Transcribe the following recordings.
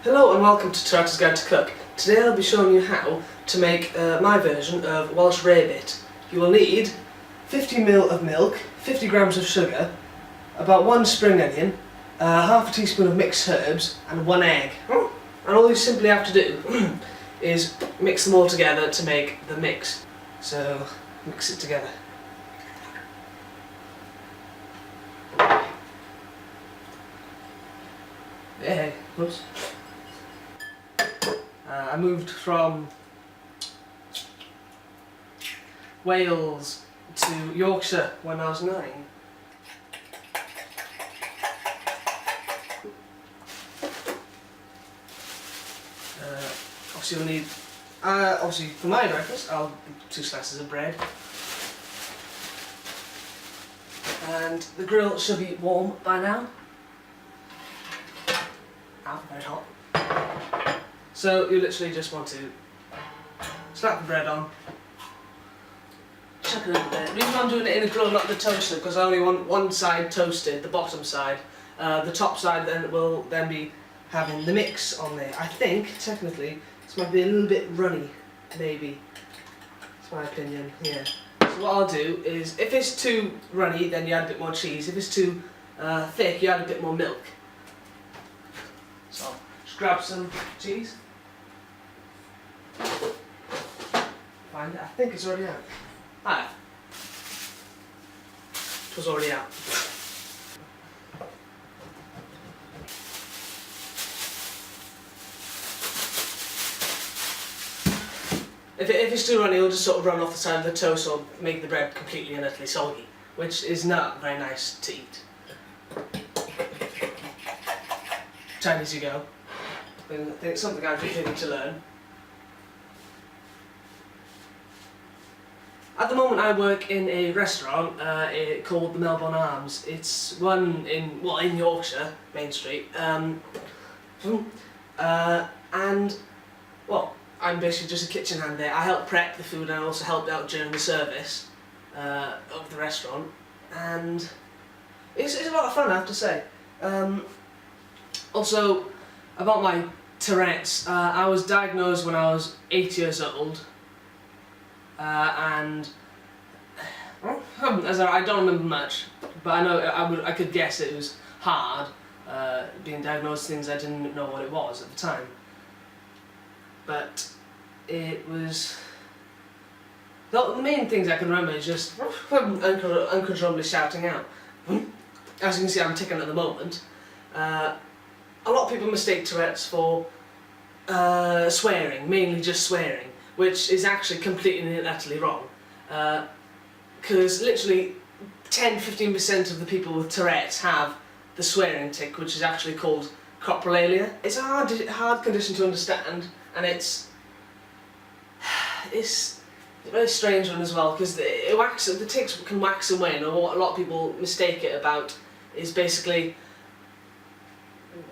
Hello and welcome to Tourette's Guide to Cook. Today I'll be showing you how to make my version of Welsh Rarebit. You will need 50ml of milk, 50 grams of sugar, about 1 spring onion, half a teaspoon of mixed herbs and 1 egg. And all you simply have to do is mix them all together to make the mix. So mix it together. Hey, whoops. I moved from Wales to Yorkshire when I was 9. Obviously we'll need, obviously for my breakfast I'll do 2 slices of bread. And the grill should be warm by now. Very hot. So you literally just want to slap the bread on, chuck it over there. The reason I'm doing it in a grill, not the toaster, because I only want one side toasted, the bottom side. The top side then will then be having the mix on there. I think technically this might be a little bit runny, maybe. That's my opinion. Yeah. So what I'll do is, if it's too runny, then you add a bit more cheese. If it's too thick, you add a bit more milk. So just grab some cheese. Find it. I think it's already out. Ah, it was already out. If it's too runny, it'll just sort of run off the side of the toast or make the bread completely and utterly soggy, which is not very nice to eat. Time as you go. I think it's something I'm beginning to learn. At the moment I work in a restaurant called the Melbourne Arms. It's one in Yorkshire, Main Street. And well, I'm basically just a kitchen hand there. I help prep the food and I also helped out during the service of the restaurant. And it's a lot of fun, I have to say. Also, about my tourettes, I was diagnosed when I was 8 years old, and I don't remember much, but I know I could guess it was hard being diagnosed with things I didn't know what it was at the time. But it was the main things I can remember is just uncontrollably shouting out. As you can see, I'm ticking at the moment. A lot of people mistake Tourette's for swearing, mainly just swearing, which is actually completely and utterly wrong. Because literally 10-15% of the people with Tourette's have the swearing tic, which is actually called coprolalia. It's a hard condition to understand, and it's a very strange one as well, because the tics can wax and wane, and what a lot of people mistake it about is basically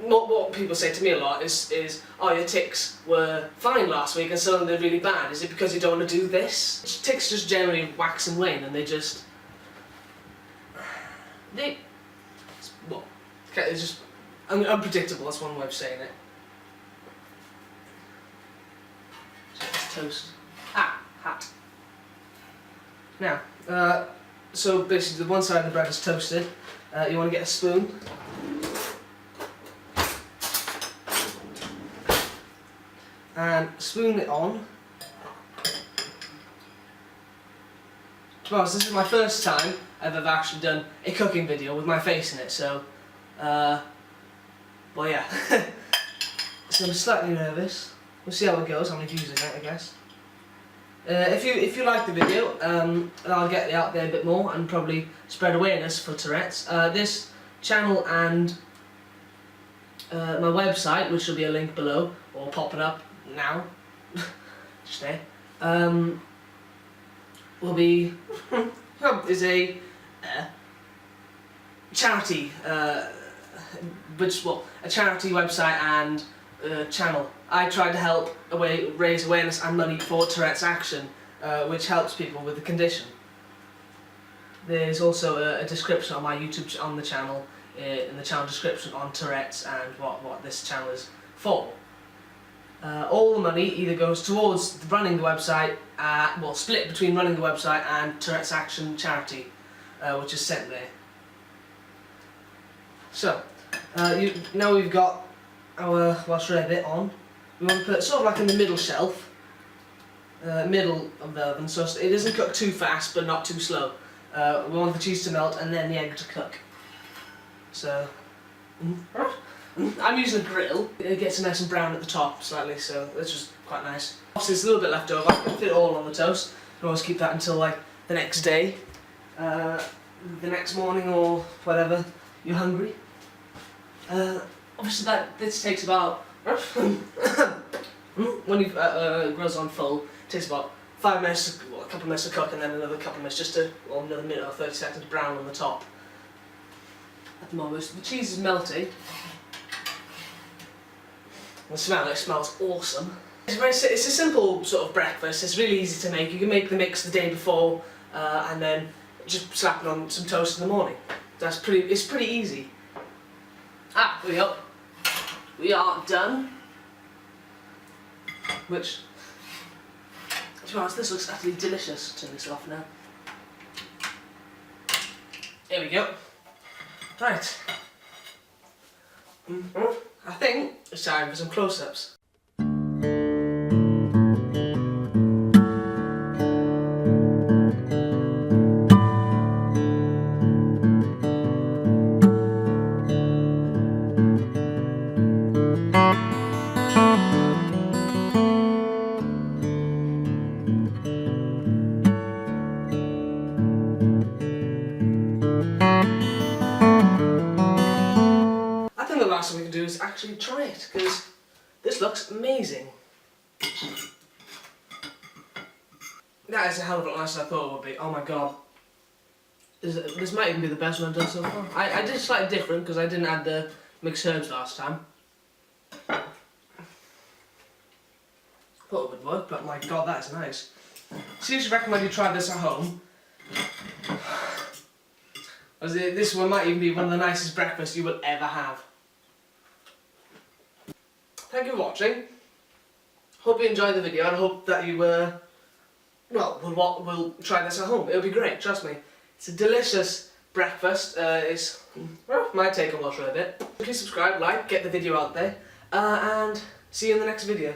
what people say to me a lot is, oh, your tics were fine last week and suddenly they're really bad. Is it because you don't want to do this? Tics just generally wax and wane, and they're just unpredictable. That's one way of saying it. Toast. Hat. Now, so basically the one side of the bread is toasted. You want to get a spoon. And spoon it on. Well, this is my first time I've ever actually done a cooking video with my face in it, so well, yeah. So I'm slightly nervous. We'll see how it goes, how many views I get, I guess. If you like the video, I'll get it out there a bit more and probably spread awareness for Tourette's. This channel and my website, which will be a link below, or popping up now, just there, will be is a charity, a charity website and channel. I try to help raise awareness and money for Tourette's Action, which helps people with the condition. There's also a description on my YouTube on the channel, in the channel description on Tourette's and what this channel is for. All the money either goes towards running the website, well, split between running the website and Tourette's Action charity, which is sent there. So, now we've got our Welsh Rarebit on, we want to put it sort of like in the middle shelf, middle of the oven, so it doesn't cook too fast but not too slow. We want the cheese to melt and then the egg to cook. So, I'm using a grill. It gets nice and brown at the top slightly, so that's just quite nice. Obviously there's a little bit left over, I can fit it all on the toast. You can always keep that until like the next day, the next morning or whatever you're hungry. Obviously this takes about, when you've grill's on full, it takes about 5 minutes, well, a couple of minutes to cook and then another couple of minutes just to, well, another minute or 30 seconds to brown on the top. At the moment, the cheese is melting. The smell, it smells awesome. It's a simple sort of breakfast, it's really easy to make. You can make the mix the day before and then just slap it on some toast in the morning. It's pretty easy. There we go. We are done. Which, to be honest, this looks utterly delicious. Turn this off now. There we go. Right. I think it's time for some close-ups. The last thing we can do is actually try it, because this looks amazing. That is a hell of a lot nicer than I thought it would be. Oh my god. This might even be the best one I've done so far. I did slightly different because I didn't add the mixed herbs last time. Thought it would work, but my god, that is nice. Seriously recommend you try this at home. This one might even be one of the nicest breakfasts you will ever have. Thank you for watching. Hope you enjoyed the video and hope that you will try this at home. It'll be great, trust me. It's a delicious breakfast. It's my take on Welsh Rarebit. Please subscribe, like, get the video out there, and see you in the next video.